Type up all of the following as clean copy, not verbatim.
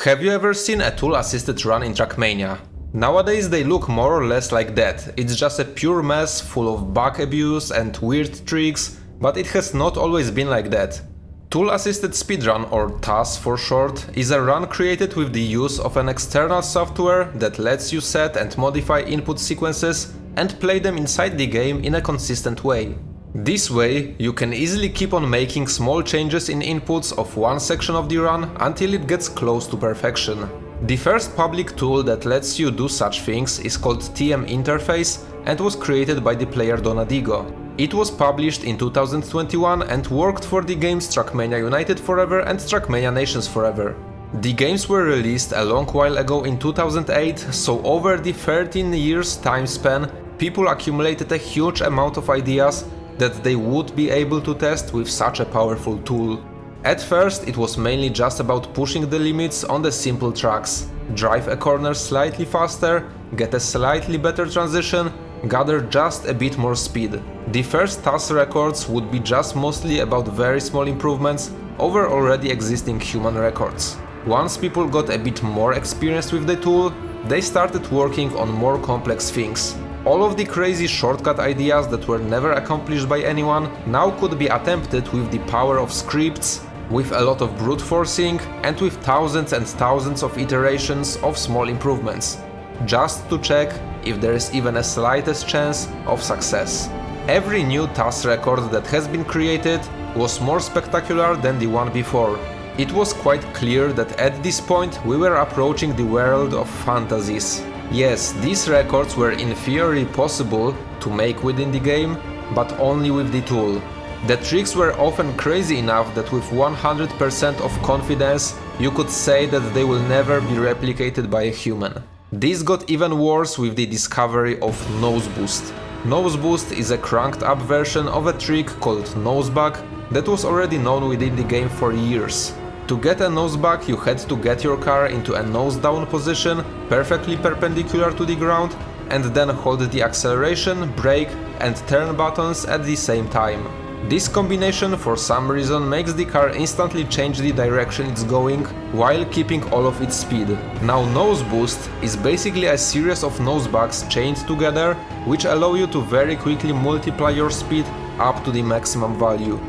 Have you ever seen a tool-assisted run in Trackmania? Nowadays they look more or less like that, it's just a pure mess full of bug abuse and weird tricks, but it has not always been like that. Tool-assisted speedrun, or TAS for short, is a run created with the use of an external software that lets you set and modify input sequences and play them inside the game in a consistent way. This way, you can easily keep on making small changes in inputs of one section of the run until it gets close to perfection. The first public tool that lets you do such things is called TM Interface and was created by the player Donadigo. It was published in 2021 and worked for the games Trackmania United Forever and Trackmania Nations Forever. The games were released a long while ago in 2008, so over the 13 years time span, people accumulated a huge amount of ideas that they would be able to test with such a powerful tool. At first it was mainly just about pushing the limits on the simple tracks, drive a corner slightly faster, get a slightly better transition, gather just a bit more speed. The first TAS records would be just mostly about very small improvements over already existing human records. Once people got a bit more experienced with the tool, they started working on more complex things. All of the crazy shortcut ideas that were never accomplished by anyone now could be attempted with the power of scripts, with a lot of brute forcing and with thousands and thousands of iterations of small improvements, just to check if there is even a slightest chance of success. Every new TAS record that has been created was more spectacular than the one before. It was quite clear that at this point we were approaching the world of fantasies. Yes, these records were in theory possible to make within the game, but only with the tool. The tricks were often crazy enough that with 100% of confidence you could say that they will never be replicated by a human. This got even worse with the discovery of Nose Boost. Nose Boost is a cranked up version of a trick called Nosebug that was already known within the game for years. To get a nosebug, you had to get your car into a nose down position, perfectly perpendicular to the ground, and then hold the acceleration, brake and turn buttons at the same time. This combination for some reason makes the car instantly change the direction it's going while keeping all of its speed. Now Nose Boost is basically a series of nosebugs chained together which allow you to very quickly multiply your speed up to the maximum value.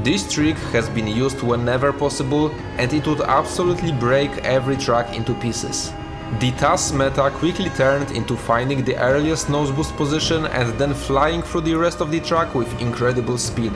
This trick has been used whenever possible and it would absolutely break every track into pieces. The TAS meta quickly turned into finding the earliest nose boost position and then flying through the rest of the track with incredible speed.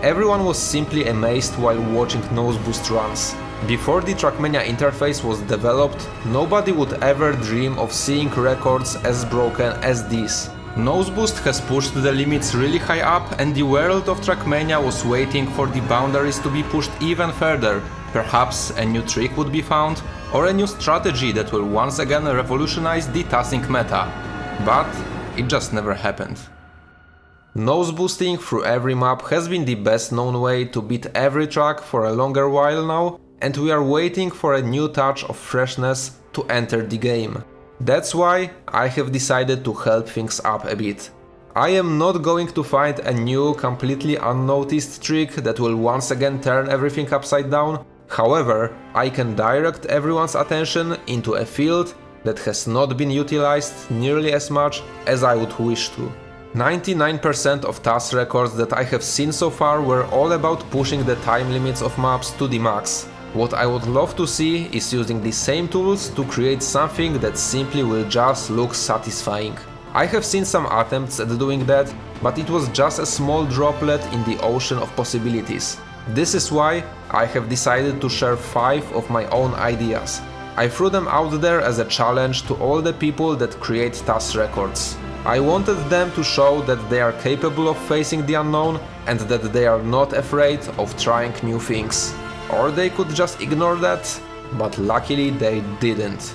Everyone was simply amazed while watching nose boost runs. Before the Trackmania interface was developed, nobody would ever dream of seeing records as broken as these. Nose Boost has pushed the limits really high up and the world of Trackmania was waiting for the boundaries to be pushed even further. Perhaps a new trick would be found, or a new strategy that will once again revolutionize the TASing meta. But it just never happened. Nose boosting through every map has been the best known way to beat every track for a longer while now, and we are waiting for a new touch of freshness to enter the game. That's why I have decided to help things up a bit. I am not going to find a new, completely unnoticed trick that will once again turn everything upside down. However, I can direct everyone's attention into a field that has not been utilized nearly as much as I would wish to. 99% of TAS records that I have seen so far were all about pushing the time limits of maps to the max. What I would love to see is using the same tools to create something that simply will just look satisfying. I have seen some attempts at doing that, but it was just a small droplet in the ocean of possibilities. This is why I have decided to share 5 of my own ideas. I threw them out there as a challenge to all the people that create TAS records. I wanted them to show that they are capable of facing the unknown and that they are not afraid of trying new things. Or they could just ignore that, but luckily they didn't.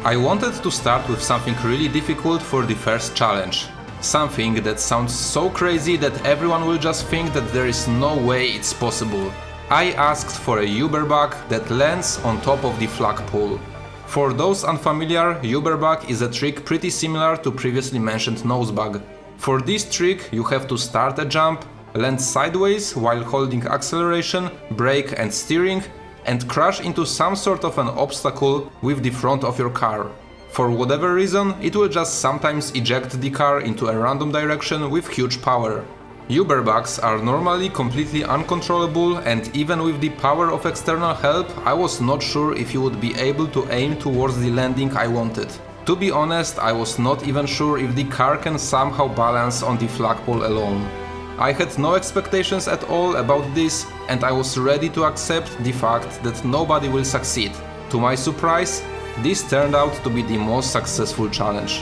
I wanted to start with something really difficult for the first challenge. Something that sounds so crazy that everyone will just think that there is no way it's possible. I asked for a Uberbug that lands on top of the flagpole. For those unfamiliar, Uberbug is a trick pretty similar to previously mentioned Nosebug. For this trick you have to start a jump, land sideways while holding acceleration, brake and steering, and crash into some sort of an obstacle with the front of your car. For whatever reason, it will just sometimes eject the car into a random direction with huge power. Uberbugs are normally completely uncontrollable, and even with the power of external help, I was not sure if you would be able to aim towards the landing I wanted. To be honest, I was not even sure if the car can somehow balance on the flagpole alone. I had no expectations at all about this, and I was ready to accept the fact that nobody will succeed. To my surprise, this turned out to be the most successful challenge.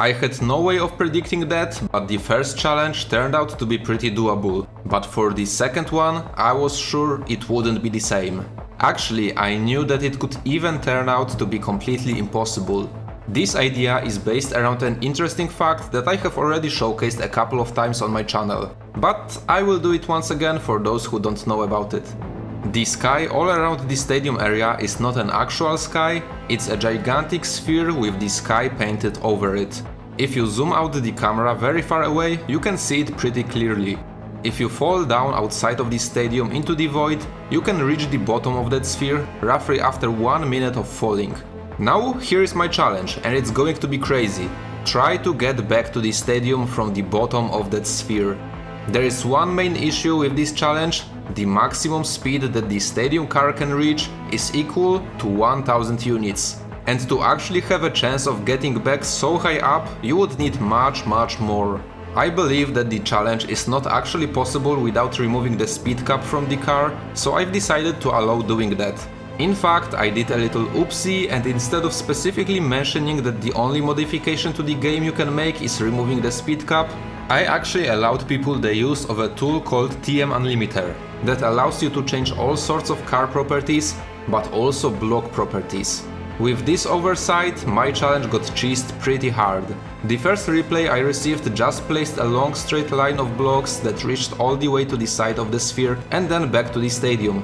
I had no way of predicting that, but the first challenge turned out to be pretty doable. But for the second one, I was sure it wouldn't be the same. Actually, I knew that it could even turn out to be completely impossible. This idea is based around an interesting fact that I have already showcased a couple of times on my channel, but I will do it once again for those who don't know about it. The sky all around the stadium area is not an actual sky, it's a gigantic sphere with the sky painted over it. If you zoom out the camera very far away, you can see it pretty clearly. If you fall down outside of the stadium into the void, you can reach the bottom of that sphere roughly after 1 minute of falling. Now here is my challenge, and it's going to be crazy. Try to get back to the stadium from the bottom of that sphere. There is one main issue with this challenge: the maximum speed that the stadium car can reach is equal to 1000 units. And to actually have a chance of getting back so high up, you would need much more. I believe that the challenge is not actually possible without removing the speed cap from the car, so I've decided to allow doing that. In fact, I did a little oopsie, and instead of specifically mentioning that the only modification to the game you can make is removing the speed cap, I actually allowed people the use of a tool called TM Unlimiter that allows you to change all sorts of car properties, but also block properties. With this oversight, my challenge got cheesed pretty hard. The first replay I received just placed a long straight line of blocks that reached all the way to the side of the sphere and then back to the stadium.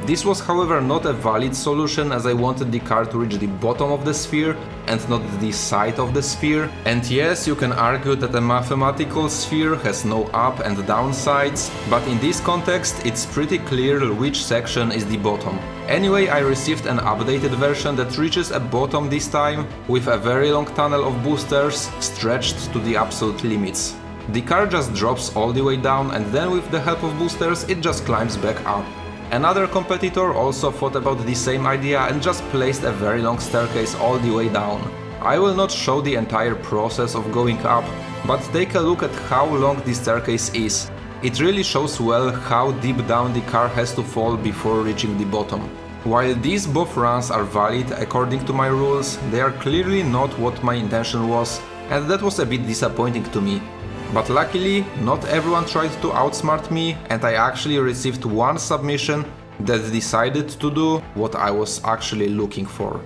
This was however not a valid solution, as I wanted the car to reach the bottom of the sphere and not the side of the sphere. And yes, you can argue that a mathematical sphere has no up and down sides, but in this context it's pretty clear which section is the bottom. Anyway, I received an updated version that reaches a bottom this time, with a very long tunnel of boosters stretched to the absolute limits. The car just drops all the way down, and then with the help of boosters it just climbs back up. Another competitor also thought about the same idea and just placed a very long staircase all the way down. I will not show the entire process of going up, but take a look at how long the staircase is. It really shows well how deep down the car has to fall before reaching the bottom. While these both runs are valid according to my rules, they are clearly not what my intention was, and that was a bit disappointing to me. But luckily, not everyone tried to outsmart me, and I actually received one submission that decided to do what I was actually looking for.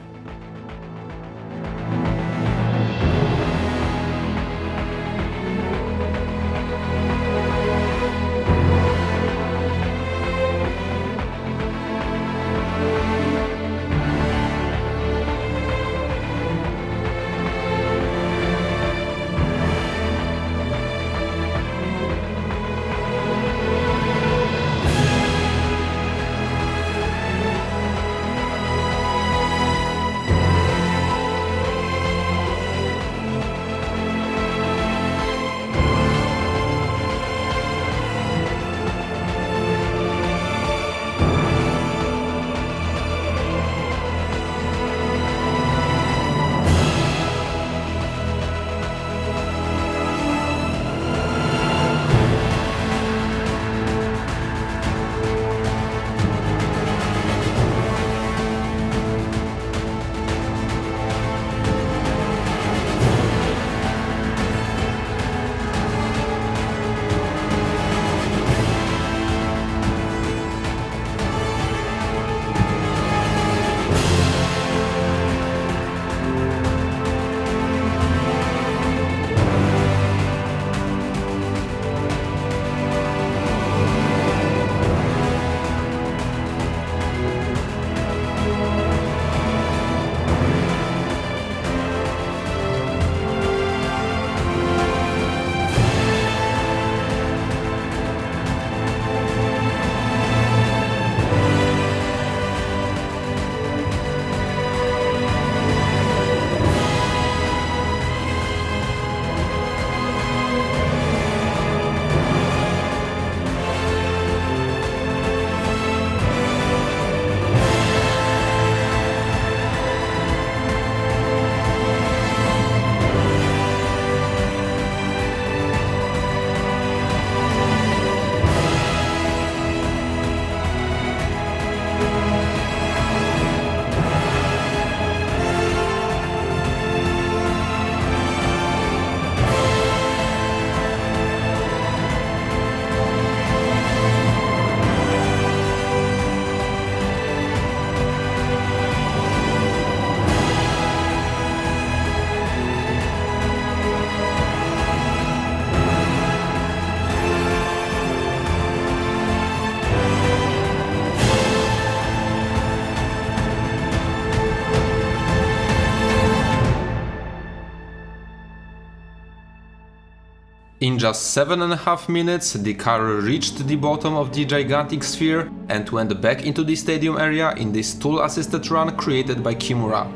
In just 7.5 minutes, the car reached the bottom of the gigantic sphere and went back into the stadium area in this tool-assisted run created by Kimura.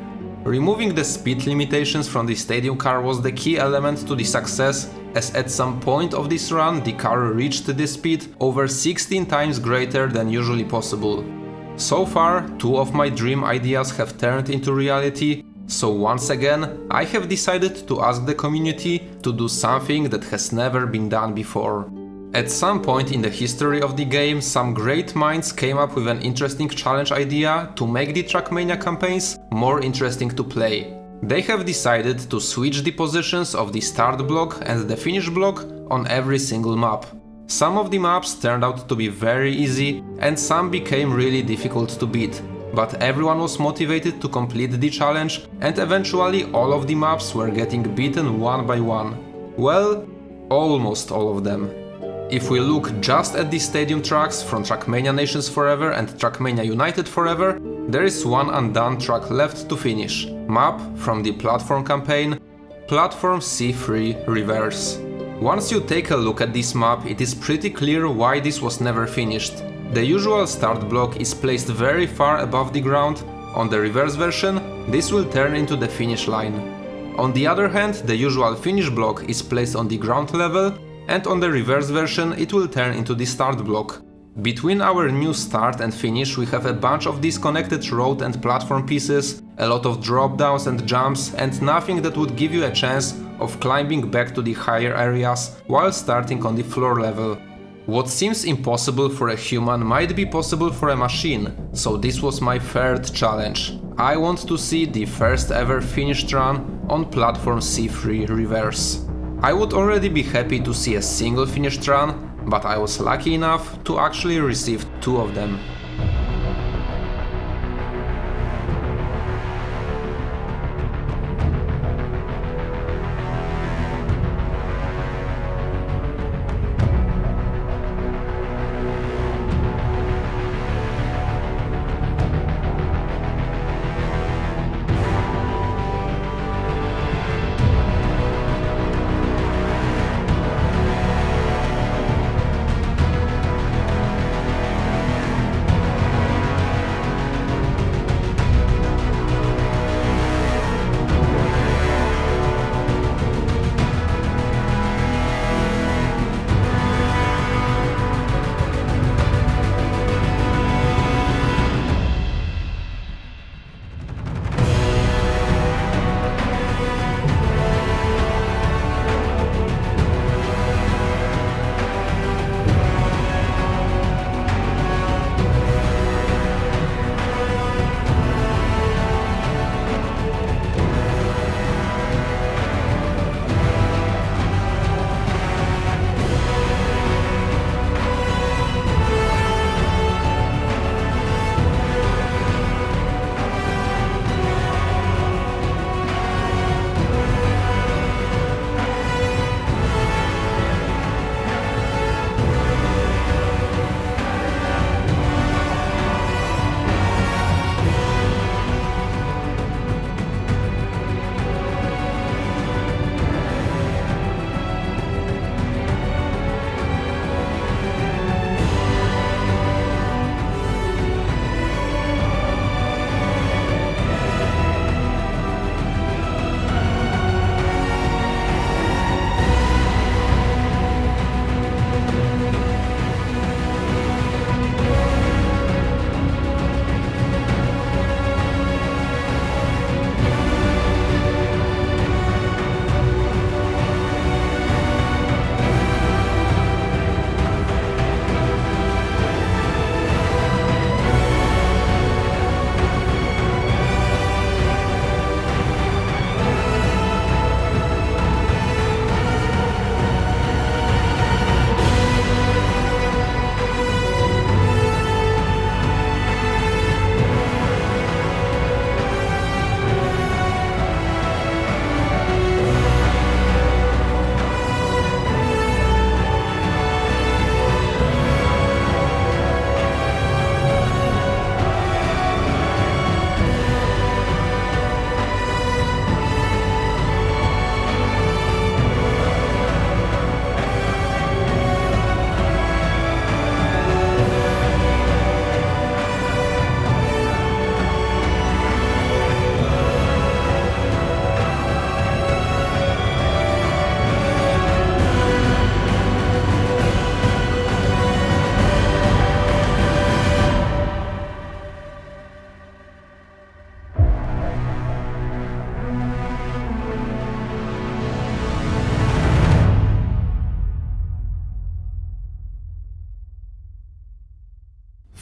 Removing the speed limitations from the stadium car was the key element to the success, as at some point of this run the car reached the speed over 16 times greater than usually possible. So far, 2 of my dream ideas have turned into reality, so once again, I have decided to ask the community to do something that has never been done before. At some point in the history of the game, some great minds came up with an interesting challenge idea to make the Trackmania campaigns more interesting to play. They have decided to switch the positions of the start block and the finish block on every single map. Some of the maps turned out to be very easy and some became really difficult to beat. But everyone was motivated to complete the challenge and eventually all of the maps were getting beaten one by one. Well, almost all of them. If we look just at the stadium tracks from Trackmania Nations Forever and Trackmania United Forever, there is one undone track left to finish. Map from the platform campaign, Platform C3 Reverse. Once you take a look at this map, it is pretty clear why this was never finished. The usual start block is placed very far above the ground. On the reverse version, this will turn into the finish line. On the other hand, the usual finish block is placed on the ground level, and on the reverse version it will turn into the start block. Between our new start and finish we have a bunch of disconnected road and platform pieces, a lot of drop downs and jumps, and nothing that would give you a chance of climbing back to the higher areas while starting on the floor level. What seems impossible for a human might be possible for a machine, so this was my third challenge. I want to see the first ever finished run on platform C3 Reverse. I would already be happy to see a single finished run, but I was lucky enough to actually receive 2 of them.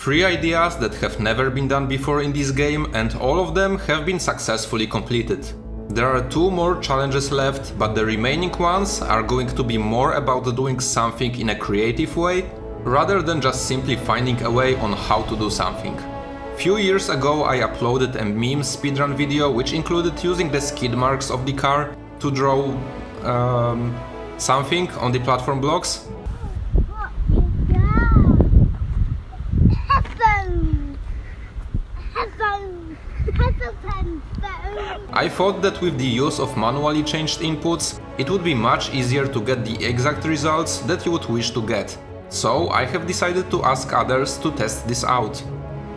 3 ideas that have never been done before in this game, and all of them have been successfully completed. There are 2 more challenges left, but the remaining ones are going to be more about doing something in a creative way, rather than just simply finding a way on how to do something. Few years ago I uploaded a meme speedrun video which included using the skid marks of the car to draw something on the platform blocks. I thought that with the use of manually changed inputs, it would be much easier to get the exact results that you would wish to get. So I have decided to ask others to test this out.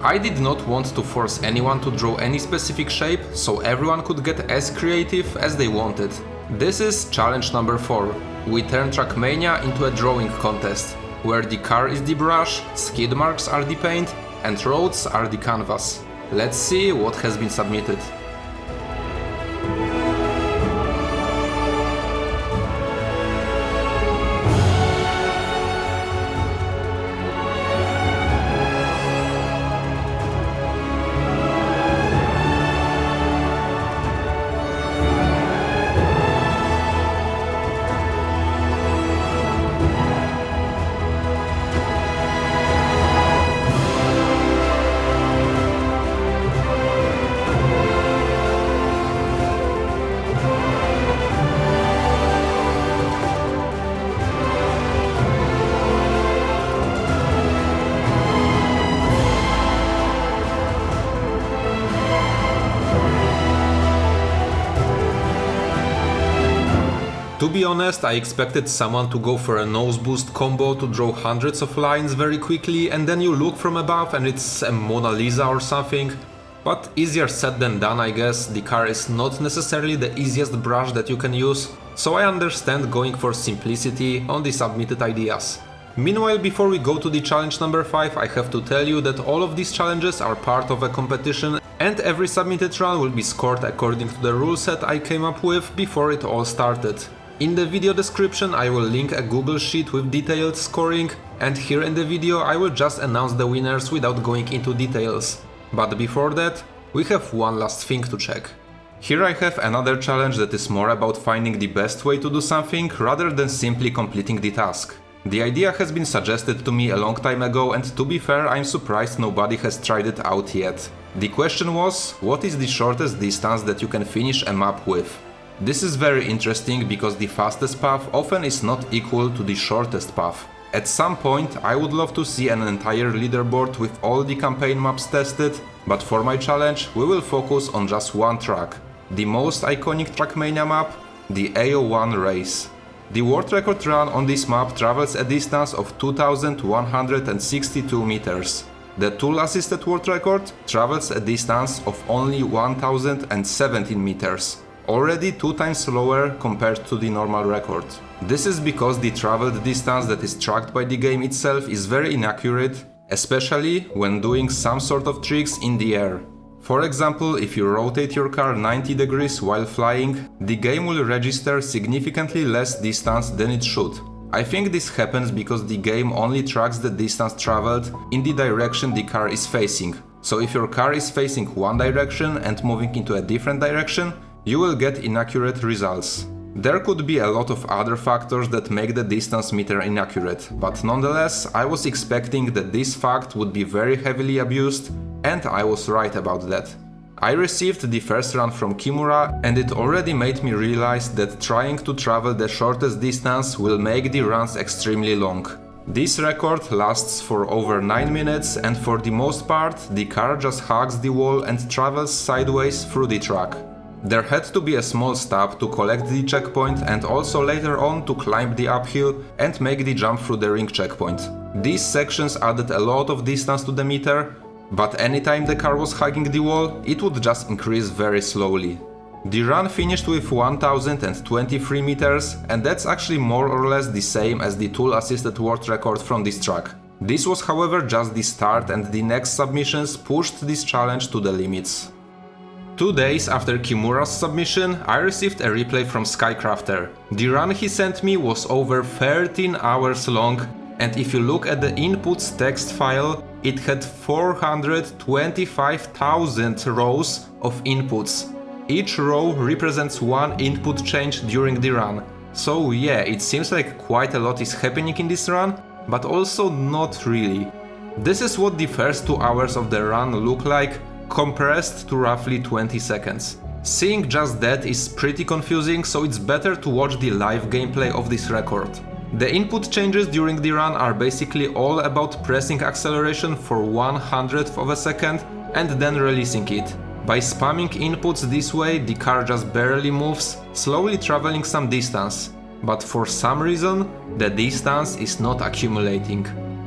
I did not want to force anyone to draw any specific shape, so everyone could get as creative as they wanted. This is challenge number 4. We turn Trackmania into a drawing contest, where the car is the brush, skid marks are the paint, and roads are the canvas. Let's see what has been submitted. To be honest, I expected someone to go for a nose boost combo to draw hundreds of lines very quickly, and then you look from above and it's a Mona Lisa or something. But easier said than done, I guess. The car is not necessarily the easiest brush that you can use, so I understand going for simplicity on the submitted ideas. Meanwhile, before we go to the challenge number 5, I have to tell you that all of these challenges are part of a competition, and every submitted run will be scored according to the rule set I came up with before it all started. In the video description I will link a Google sheet with detailed scoring, and here in the video I will just announce the winners without going into details. But before that, we have one last thing to check. Here I have another challenge that is more about finding the best way to do something rather than simply completing the task. The idea has been suggested to me a long time ago, and to be fair, I'm surprised nobody has tried it out yet. The question was, what is the shortest distance that you can finish a map with? This is very interesting because the fastest path often is not equal to the shortest path. At some point I would love to see an entire leaderboard with all the campaign maps tested, but for my challenge we will focus on just one track. The most iconic Trackmania map, the AO1 race. The world record run on this map travels a distance of 2162 meters. The tool-assisted world record travels a distance of only 1017 meters. Already 2 times slower compared to the normal record. This is because the traveled distance that is tracked by the game itself is very inaccurate, especially when doing some sort of tricks in the air. For example, if you rotate your car 90 degrees while flying, the game will register significantly less distance than it should. I think this happens because the game only tracks the distance traveled in the direction the car is facing. So if your car is facing one direction and moving into a different direction, you will get inaccurate results. There could be a lot of other factors that make the distance meter inaccurate, but nonetheless I was expecting that this fact would be very heavily abused, and I was right about that. I received the first run from Kimura, and it already made me realize that trying to travel the shortest distance will make the runs extremely long. This record lasts for over 9 minutes, and for the most part the car just hugs the wall and travels sideways through the track. There had to be a small stop to collect the checkpoint, and also later on to climb the uphill and make the jump through the ring checkpoint. These sections added a lot of distance to the meter, but anytime the car was hugging the wall, it would just increase very slowly. The run finished with 1023 meters, and that's actually more or less the same as the tool-assisted world record from this track. This was however just the start, and the next submissions pushed this challenge to the limits. 2 days after Kimura's submission, I received a replay from Skycrafter. The run he sent me was over 13 hours long, and if you look at the inputs text file, it had 425,000 rows of inputs. Each row represents one input change during the run. So yeah, it seems like quite a lot is happening in this run, but also not really. This is what the first 2 hours of the run look like, compressed to roughly 20 seconds. Seeing just that is pretty confusing, so it's better to watch the live gameplay of this record. The input changes during the run are basically all about pressing acceleration for 1/100th of a second and then releasing it. By spamming inputs this way, the car just barely moves, slowly traveling some distance. But for some reason, the distance is not accumulating.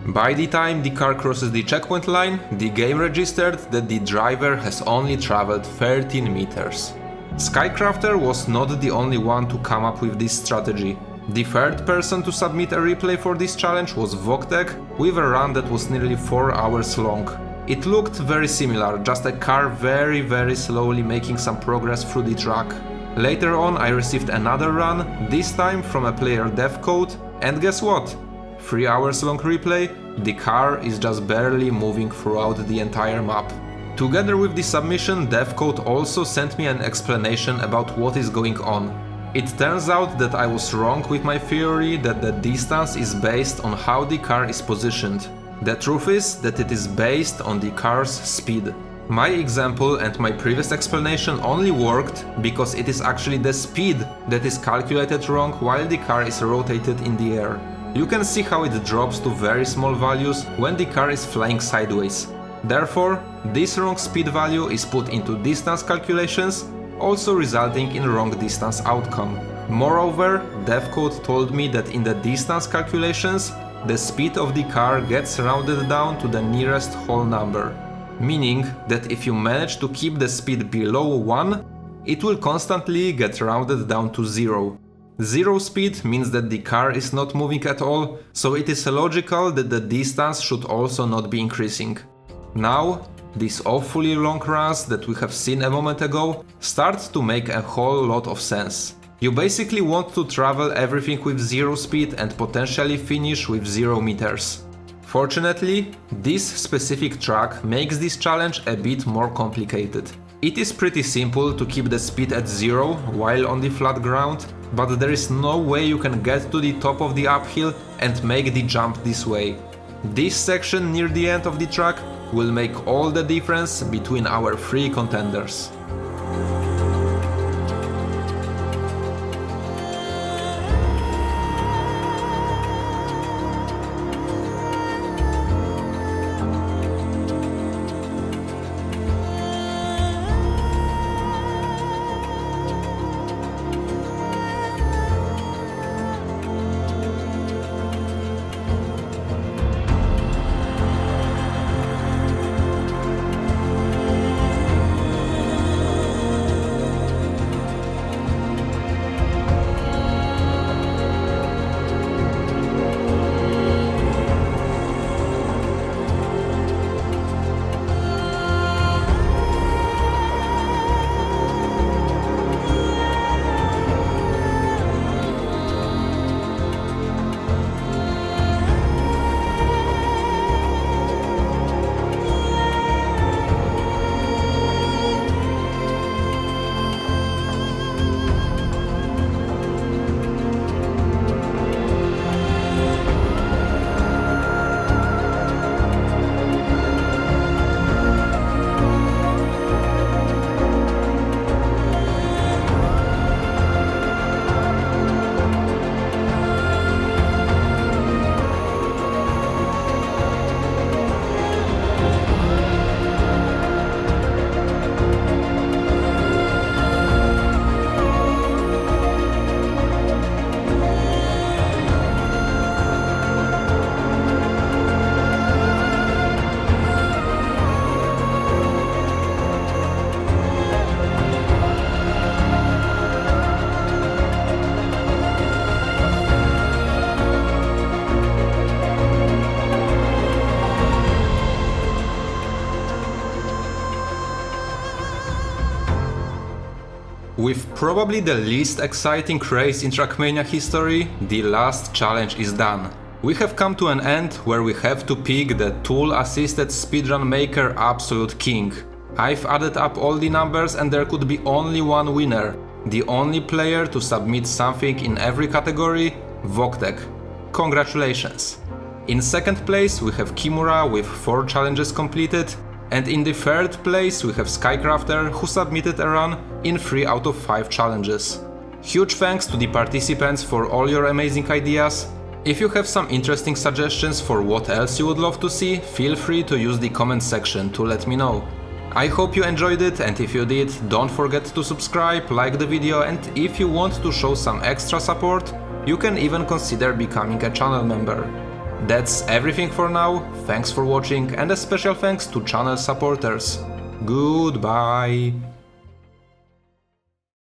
By the time the car crosses the checkpoint line, the game registered that the driver has only traveled 13 meters. Skycrafter was not the only one to come up with this strategy. The third person to submit a replay for this challenge was Voktek, with a run that was nearly 4 hours long. It looked very similar, just a car very slowly making some progress through the track. Later on I received another run, this time from a player Devcode, and guess what? 3 hours long replay, the car is just barely moving throughout the entire map. Together with the submission, Devcode also sent me an explanation about what is going on. It turns out that I was wrong with my theory that the distance is based on how the car is positioned. The truth is that it is based on the car's speed. My example and my previous explanation only worked because it is actually the speed that is calculated wrong while the car is rotated in the air. You can see how it drops to very small values when the car is flying sideways. Therefore, this wrong speed value is put into distance calculations, also resulting in wrong distance outcome. Moreover, Devcode told me that in the distance calculations, the speed of the car gets rounded down to the nearest whole number. Meaning that if you manage to keep the speed below 1, it will constantly get rounded down to 0. 0 speed means that the car is not moving at all, so it is logical that the distance should also not be increasing. Now, these awfully long runs that we have seen a moment ago start to make a whole lot of sense. You basically want to travel everything with 0 speed and potentially finish with 0 meters. Fortunately, this specific track makes this challenge a bit more complicated. It is pretty simple to keep the speed at 0 while on the flat ground, but there is no way you can get to the top of the uphill and make the jump this way. This section near the end of the track will make all the difference between our 3 contenders. With probably the least exciting race in Trackmania history, the last challenge is done. We have come to an end where we have to pick the tool-assisted speedrun maker absolute king. I've added up all the numbers and there could be only one winner. The only player to submit something in every category, Voktek. Congratulations! In second place we have Kimura with 4 challenges completed, and in the third place we have Skycrafter, who submitted a run in 3 out of 5 challenges. Huge thanks to the participants for all your amazing ideas. If you have some interesting suggestions for what else you would love to see, feel free to use the comment section to let me know. I hope you enjoyed it, and if you did, don't forget to subscribe, like the video, and if you want to show some extra support, you can even consider becoming a channel member. That's everything for now, thanks for watching and a special thanks to channel supporters. Goodbye!